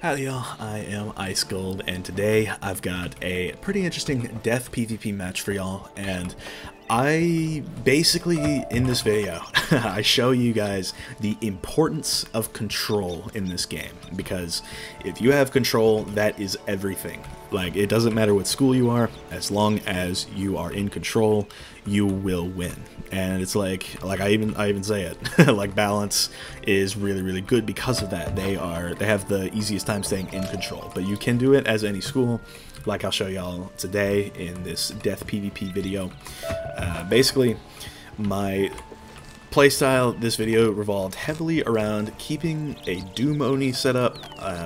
Howdy y'all, I am Ice Gold, and today I've got a pretty interesting death PvP match for y'all, and I basically, in this video, I show you guys the importance of control in this game, because if you have control, that is everything. Like, it doesn't matter what school you are, as long as you are in control, you will win. And it's like I even say it, like, balance is really good because of that. They have the easiest time staying in control, but you can do it as any school, like I'll show y'all today in this death PvP video. Basically, my playstyle this video revolved heavily around keeping a Doom Oni set up,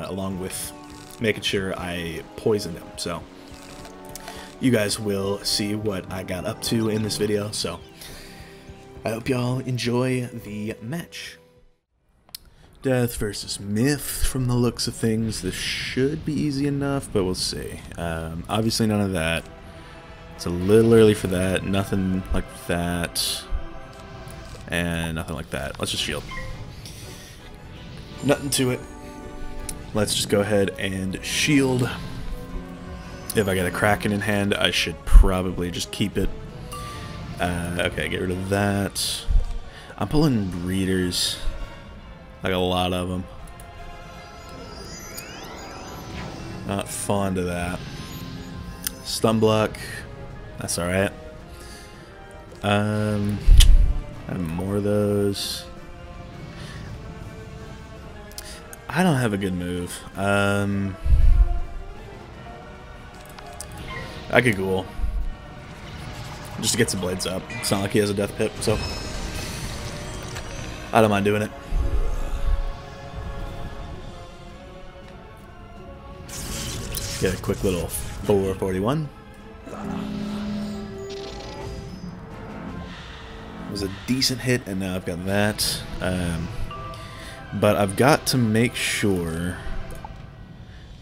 along with making sure I poison them. So you guys will see what I got up to in this video, so I hope y'all enjoy the match. Death versus Myth. From the looks of things, this should be easy enough, but we'll see. Obviously none of that. It's a little early for that. Nothing like that. And nothing like that. Let's just shield. Nothing to it. Let's just go ahead and shield. If I get a Kraken in hand, I should probably just keep it. Okay, get rid of that. I'm pulling breeders. Like a lot of them. Not fond of that. Stun block. That's alright. I have more of those. I don't have a good move. I could ghoul. Just to get some blades up. It's not like he has a death pip, so I don't mind doing it. Get a quick little 441. It was a decent hit, and now I've got that. But I've got to make sure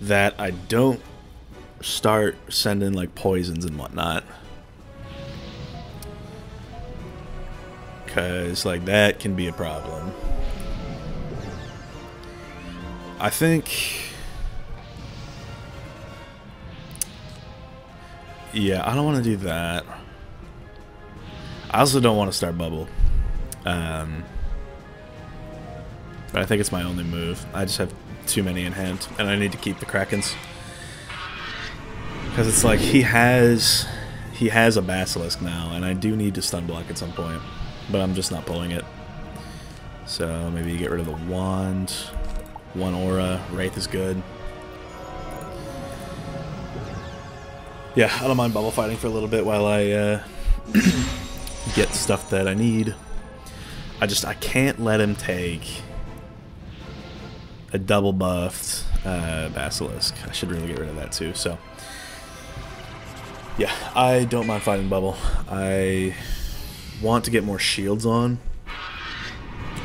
that I don't start sending like poisons and whatnot, because like that can be a problem. I think, yeah, I don't want to do that. I also don't want to start bubble, but I think it's my only move. I just have too many in hand, and I need to keep the Krakens. Because it's like he has a Basilisk now, and I do need to stun block at some point, but I'm just not pulling it. So maybe get rid of the wand. One aura. Wraith is good. Yeah, I don't mind bubble fighting for a little bit while I get stuff that I need. I can't let him take a double buffed Basilisk. I should really get rid of that too. So yeah, I don't mind fighting bubble. I want to get more shields on,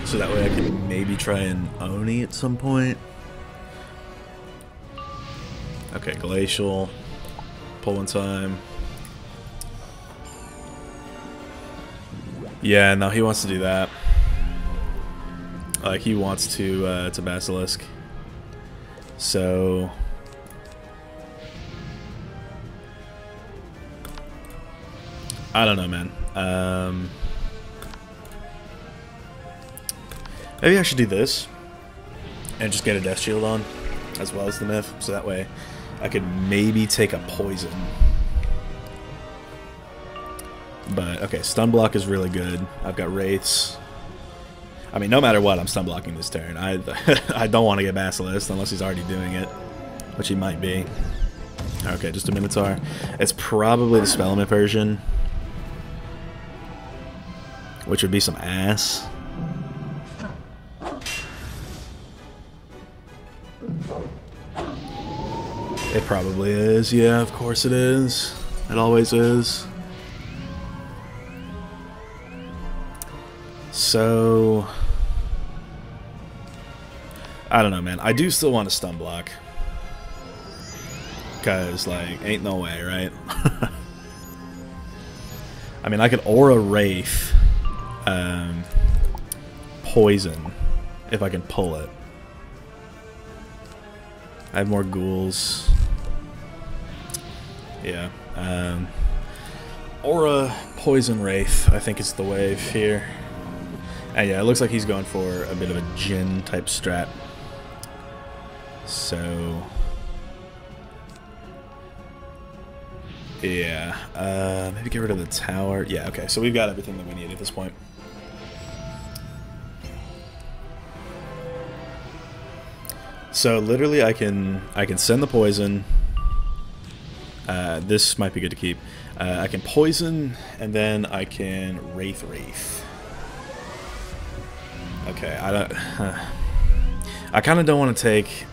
so that way I can maybe try and Oni at some point. Okay, Glacial. Pull one time. Yeah, no, he wants to do that. Like, he wants to Basilisk. So I don't know, man. Maybe I should do this and just get a death shield on as well as the myth, so that way I could maybe take a poison. But okay, stun block is really good. I've got wraiths. I mean, no matter what, I'm stun blocking this turn. I don't want to get Basilisk unless he's already doing it, which he might be. Okay, just a Minotaur. It's probably the spellemented version, which would be some ass. It probably is. Yeah, of course it is. It always is. So I don't know, man. I do still want to stun block, because like ain't no way, right? I mean, I could aura Wraith poison if I can pull it. I have more ghouls. Yeah. Aura, Poison, Wraith, I think is the wave here. And yeah, it looks like he's going for a bit of a Djinn type strat. So... yeah, maybe get rid of the tower. Yeah, okay, so we've got everything that we need at this point. So literally I can send the poison. This might be good to keep. I can poison, and then I can Wraith. Okay, I kind of don't want to take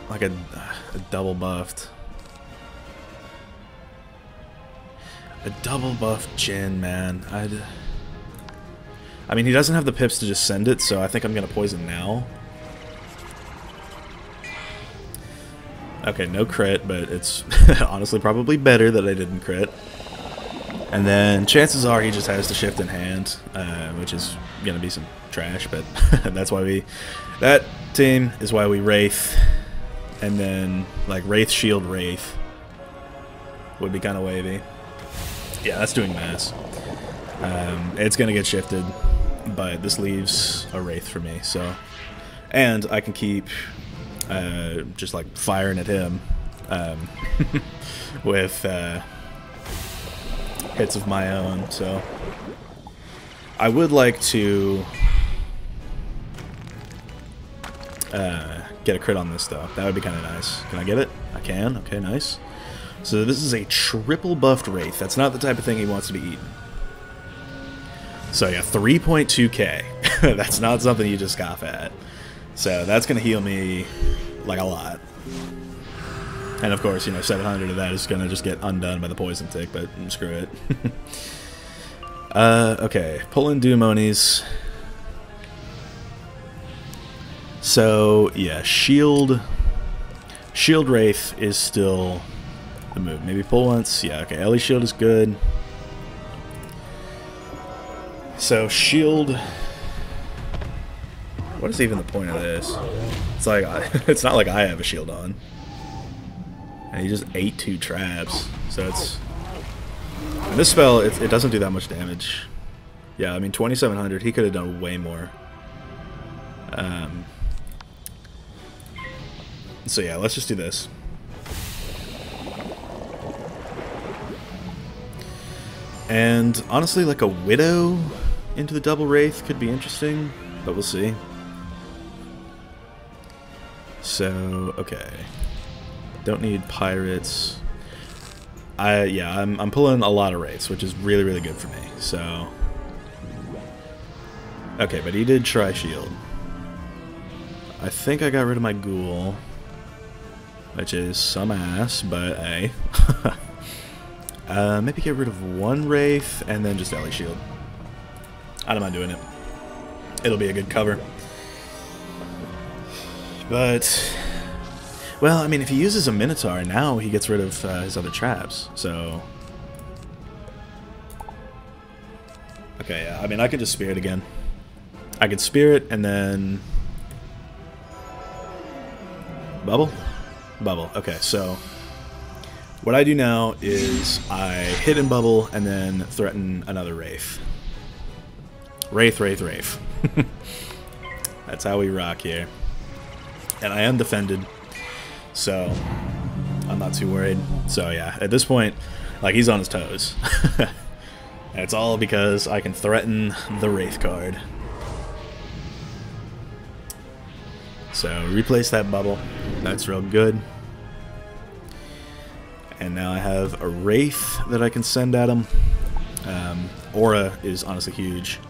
like a double buffed. A double buffed Djinn, man. I mean, he doesn't have the pips to just send it, so I think I'm gonna poison now. Okay, no crit, but it's honestly probably better that I didn't crit. And then chances are he just has the shift in hand, which is gonna be some trash, but that's why we... that team is why we Wraith. And then, like, Wraith shield Wraith would be kind of wavy. Yeah, that's doing mass. It's gonna get shifted, but this leaves a Wraith for me, so... and I can keep... just like firing at him with hits of my own, so I would like to get a crit on this though. That would be kind of nice. Can I get it? I can. Okay, nice. So this is a triple buffed Wraith. That's not the type of thing he wants to be eaten. So yeah, 3.2k. That's not something you just scoff at. So that's going to heal me, like, a lot. And of course, you know, 700 of that is going to just get undone by the poison tick, but screw it. Okay, pull in Dumonies. So, yeah, Shield Wraith is still the move. Maybe pull once. Yeah, okay, Ellie Shield is good. So, Shield... what is even the point of this? It's like, it's not like I have a shield on. And he just ate 2 traps. So it's... and this spell, it doesn't do that much damage. Yeah, I mean, 2700, he could have done way more. So yeah, let's just do this. And honestly, like a Widow into the double Wraith could be interesting, but we'll see. So, okay. Don't need pirates. Yeah, I'm pulling a lot of Wraiths, which is really, really good for me. So, okay, but he did try shield. I think I got rid of my ghoul, which is some ass, but hey. Maybe get rid of 1 Wraith and then just Ellie shield. I don't mind doing it. It'll be a good cover. But, well, I mean, if he uses a Minotaur, now he gets rid of his other traps, so... okay, yeah, I mean, I can just Spirit again. I can Spirit, and then... Bubble? Bubble, okay, so... what I do now is I hit and bubble, and then threaten another Wraith. Wraith. That's how we rock here. And I am defended, so I'm not too worried. So yeah, at this point, like, he's on his toes. And it's all because I can threaten the Wraith card. So replace that bubble. That's real good. And now I have a Wraith that I can send at him. Aura is honestly huge.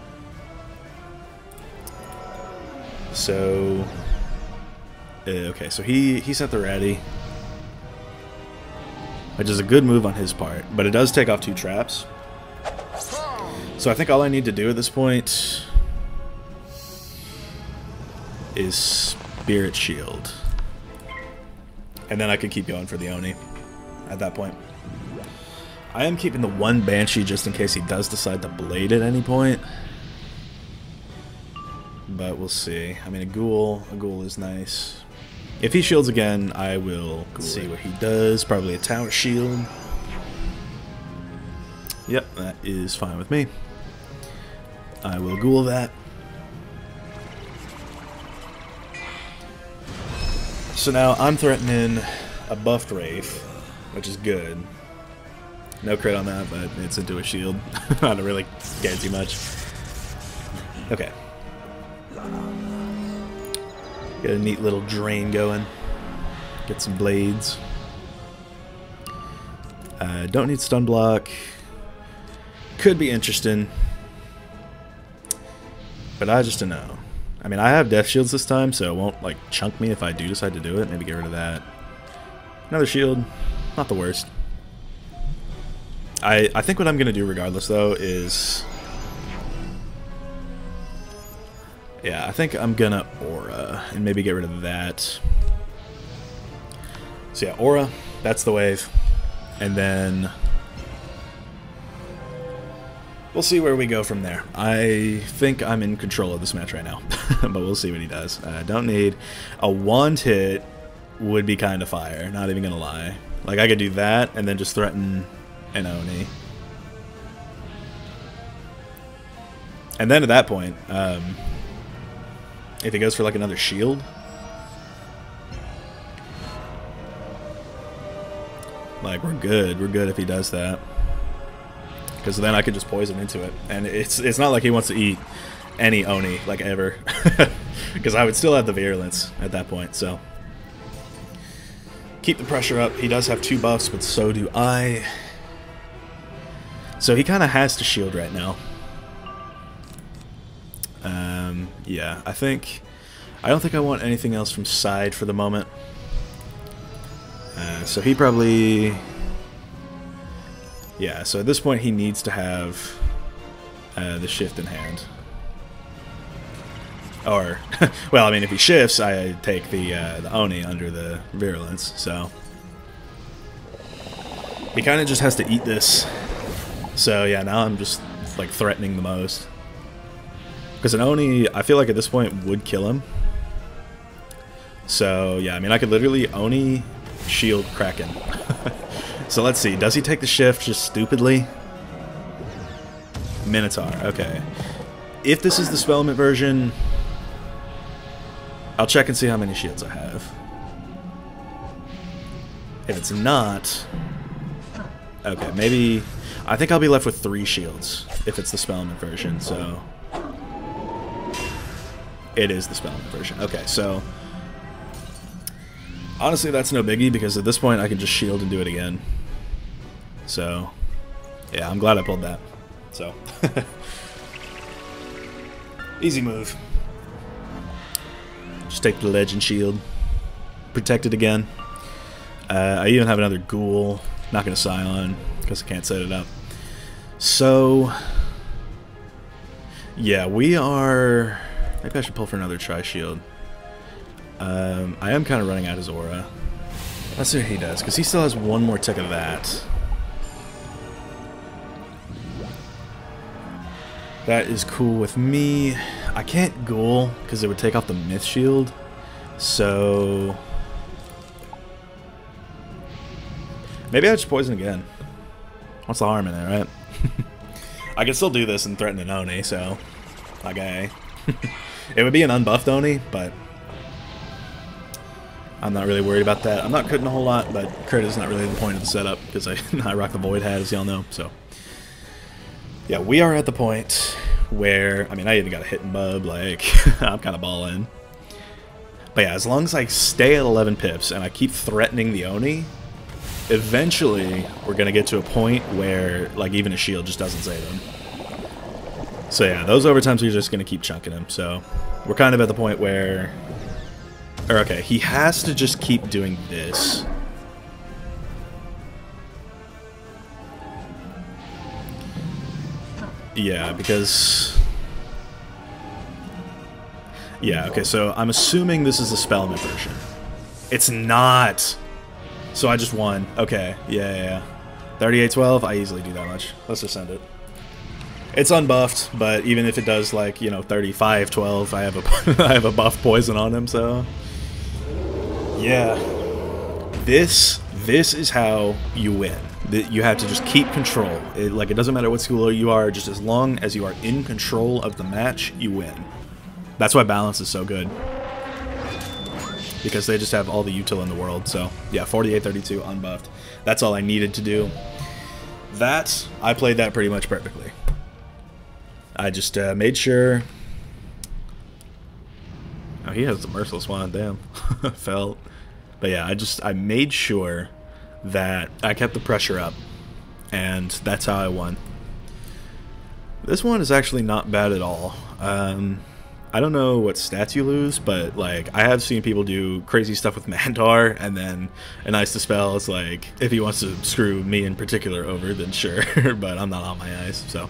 So... okay, so he sent the Ratty, which is a good move on his part, but it does take off 2 traps. So I think all I need to do at this point is Spirit Shield. And then I can keep going for the Oni at that point. I am keeping the 1 Banshee just in case he does decide to Blade at any point. But we'll see. I mean, a ghoul is nice. If he shields again, I will see what he does. Probably a tower shield. Yep, that is fine with me. I will ghoul that. So now I'm threatening a buffed Wraith, which is good. No crit on that, but it's into a shield. I don't really care too much. Okay. Got a neat little drain going. Get some blades. Don't need stun block. Could be interesting. But I just don't know. I mean, I have death shields this time, so it won't like chunk me if I do decide to do it. Maybe get rid of that. Another shield. Not the worst. I think what I'm going to do regardless, though, is... Yeah, I think I'm going to Aura and maybe get rid of that. So yeah, Aura. That's the wave. And then... we'll see where we go from there. I think I'm in control of this match right now. But we'll see what he does. Don't need... A wand hit would be kind of fire. Not even going to lie. Like, I could do that and then just threaten... an Oni. And then at that point, if he goes for like another shield, like we're good. We're good if he does that, because then I could just poison into it, and it's not like he wants to eat any Oni like ever, because I would still have the virulence at that point. So keep the pressure up. He does have 2 buffs, but so do I. So he kind of has to shield right now. Yeah, I don't think I want anything else from side for the moment. So he probably... Yeah, so at this point he needs to have the shift in hand. Or, well, I mean, if he shifts, I take the Oni under the virulence, so... He kind of just has to eat this. So yeah, now I'm just like threatening the most. Because an Oni, I feel like at this point would kill him. So yeah, I mean I could literally Oni shield Kraken. So let's see, does he take the shift just stupidly? Minotaur, okay. If this is the spellement version, I'll check and see how many shields I have. If it's not, okay, maybe... I think I'll be left with 3 shields if it's the spellment version, so... It is the spellment version. Okay, so... Honestly, that's no biggie, because at this point I can just shield and do it again. So... Yeah, I'm glad I pulled that. So... Easy move. Just take the legend shield. Protect it again. I even have another ghoul. Not going to Scion, because I can't set it up. So... Yeah, we are... Maybe I should pull for another Tri-Shield. I am kind of running out his aura. Let's see what he does, because he still has one more tick of that. That is cool with me. I can't ghoul, because it would take off the Myth Shield. So... Maybe I just poison again. What's the harm in it, right? I can still do this and threaten an Oni, so... Okay. It would be an unbuffed Oni, but... I'm not really worried about that. I'm not critting a whole lot, but crit is not really the point of the setup, because I rock the Void Hat, as y'all know, so... Yeah, we are at the point where... I mean, I even got a hit and bub, like... I'm kind of balling. But yeah, as long as I stay at 11 pips, and I keep threatening the Oni... Eventually, we're going to get to a point where, like, even a shield just doesn't save him. So yeah, those overtimes we're just going to keep chunking him. So we're kind of at the point where... Or okay, he has to just keep doing this. Yeah, because... Yeah, okay, so I'm assuming this is the Spellman version. It's not! So I just won. Okay, yeah. 38-12, I easily do that much. Let's just send it. It's unbuffed, but even if it does, like, you know, 35-12, I have a I have a buff poison on him, so... yeah, this is how you win. You have to just keep control. Like, it doesn't matter what school you are, just as long as you are in control of the match, you win. That's why balance is so good, because they just have all the util in the world. So yeah, 48-32 unbuffed. That's all I needed to do. I played that pretty much perfectly. I just made sure. Oh, he has the merciless one. Damn, felt. But yeah, I made sure that I kept the pressure up, and that's how I won. This one is actually not bad at all. I don't know what stats you lose, but like, I have seen people do crazy stuff with Minotaur, and then an ice dispel is like, if he wants to screw me in particular over, then sure. But I'm not on my ice, so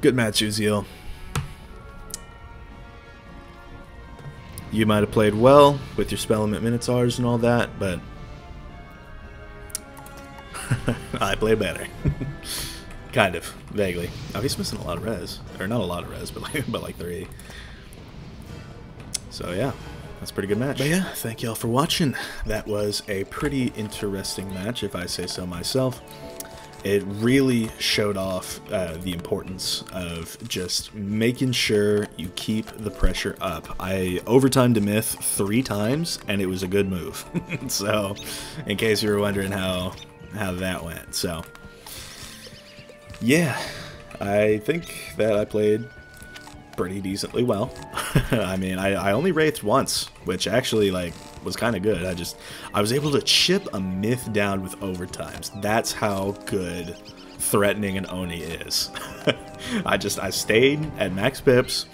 good match, Uziel. You might have played well with your spellemented Minotaurs and all that, but I play better. Kind of, vaguely. Oh, he's missing a lot of res. Or not a lot of res, but like 3. So yeah, that's a pretty good match. But yeah, thank y'all for watching. That was a pretty interesting match, if I say so myself. It really showed off the importance of just making sure you keep the pressure up. I overtimed a myth 3 times, and it was a good move. So, in case you were wondering how that went. So, yeah, I think that I played pretty decently well. I mean, I only wraithed once, which actually, like, was kind of good. I was able to chip a myth down with overtimes. That's how good threatening an Oni is. I stayed at max pips.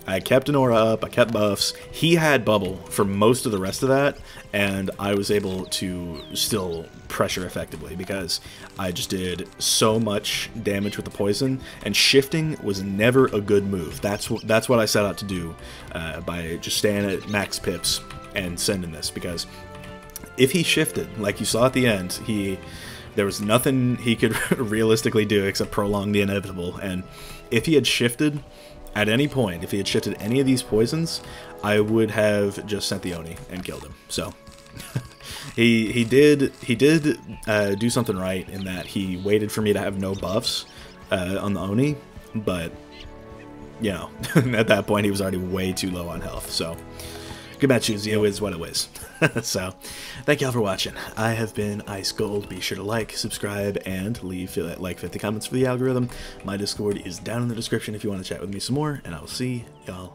I kept an aura up, I kept buffs. He had bubble for most of the rest of that, and I was able to still pressure effectively because I just did so much damage with the poison, and shifting was never a good move. That's what I set out to do by just staying at max pips and sending this, because if he shifted, like you saw at the end, there was nothing he could realistically do except prolong the inevitable, and if he had shifted at any point, if he had shifted any of these poisons, I would have just sent the Oni and killed him. So he did do something right in that he waited for me to have no buffs on the Oni, but you know, at that point he was already way too low on health. So good match, Uziel is what it was. So thank y'all for watching. I have been Ice Gold. Be sure to like, subscribe, and leave like 50 comments for the algorithm. My Discord is down in the description if you want to chat with me some more, and I will see y'all